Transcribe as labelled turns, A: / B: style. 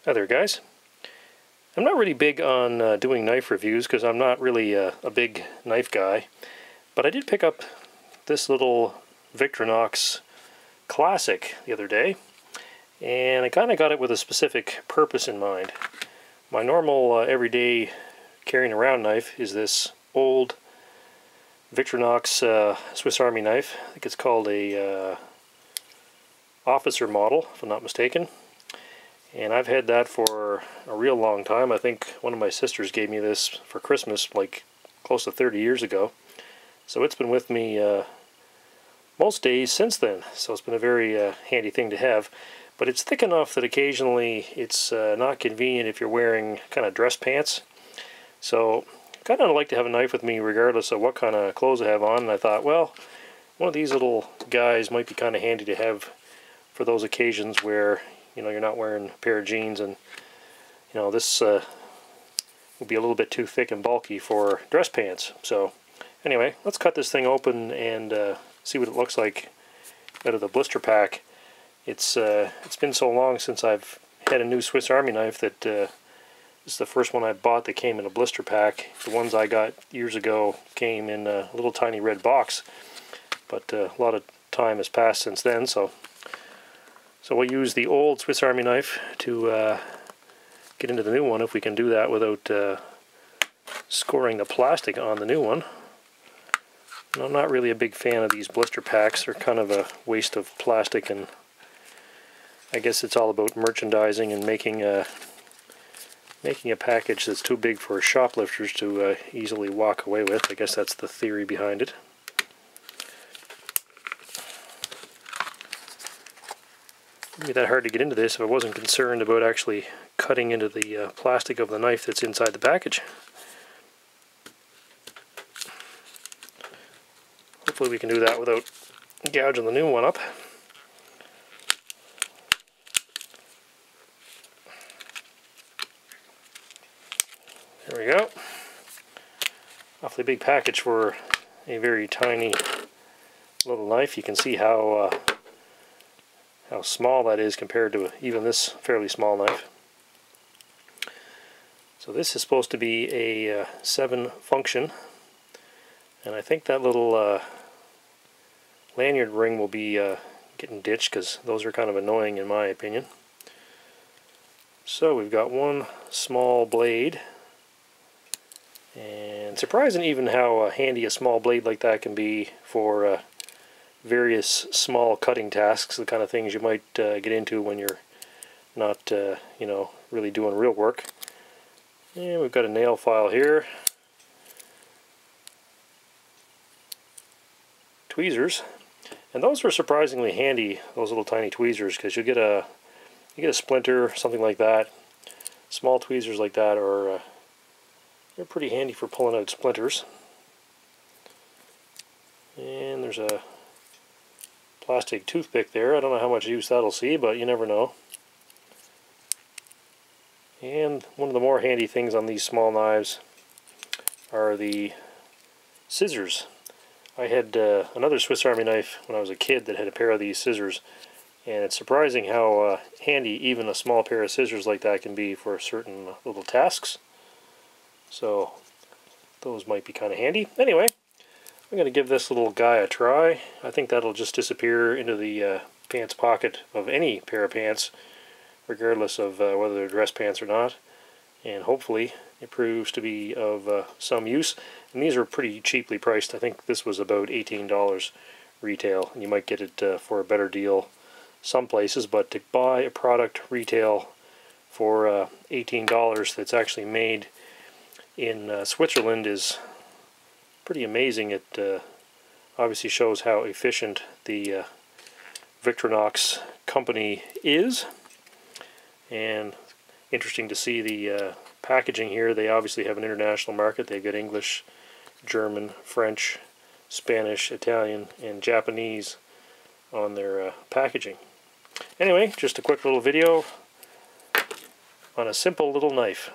A: Hi there, guys. I'm not really big on doing knife reviews because I'm not really a big knife guy, but I did pick up this little Victorinox Classic the other day, and I kind of got it with a specific purpose in mind. My normal everyday carrying around knife is this old Victorinox Swiss Army knife. I think it's called a officer model, if I'm not mistaken. And I've had that for a real long time. I think one of my sisters gave me this for Christmas like close to 30 years ago. So it's been with me most days since then. So it's been a very handy thing to have. But it's thick enough that occasionally it's not convenient if you're wearing kind of dress pants. So I kind of like to have a knife with me regardless of what kind of clothes I have on. And I thought, well, one of these little guys might be kind of handy to have for those occasions where you're not wearing a pair of jeans, and this will be a little bit too thick and bulky for dress pants. So anyway, let's cut this thing open and see what it looks like out of the blister pack. It's been so long since I've had a new Swiss Army knife that this is the first one I bought that came in a blister pack. The ones I got years ago came in a little tiny red box, but a lot of time has passed since then, so we'll use the old Swiss Army knife to get into the new one, if we can do that without scoring the plastic on the new one. And I'm not really a big fan of these blister packs. They're kind of a waste of plastic, and I guess it's all about merchandising and making a package that's too big for shoplifters to easily walk away with. I guess that's the theory behind it. Wouldn't be that hard to get into this if I wasn't concerned about actually cutting into the plastic of the knife that's inside the package. Hopefully we can do that without gouging the new one up. There we go. Awfully big package for a very tiny little knife. You can see how small that is compared to even this fairly small knife. So this is supposed to be a 7 function, and I think that little lanyard ring will be getting ditched because those are kind of annoying in my opinion. So we've got one small blade, and surprising even how handy a small blade like that can be for various small cutting tasks, the kind of things you might get into when you're not, really doing real work. And we've got a nail file here, tweezers, and those are surprisingly handy. Those little tiny tweezers, because you get a splinter, something like that. Small tweezers like that are they're pretty handy for pulling out splinters. And there's a plastic toothpick there. I don't know how much use that'll see, but you never know. And one of the more handy things on these small knives are the scissors. I had another Swiss Army knife when I was a kid that had a pair of these scissors, and it's surprising how handy even a small pair of scissors like that can be for certain little tasks. So those might be kind of handy. Anyway, I'm going to give this little guy a try. I think that'll just disappear into the pants pocket of any pair of pants, regardless of whether they're dress pants or not. And hopefully it proves to be of some use. And these are pretty cheaply priced. I think this was about $18 retail. And you might get it for a better deal some places, but to buy a product retail for $18 that's actually made in Switzerland is pretty amazing. It obviously shows how efficient the Victorinox company is, and interesting to see the packaging here. They obviously have an international market. They've got English, German, French, Spanish, Italian, and Japanese on their packaging. Anyway, just a quick little video on a simple little knife.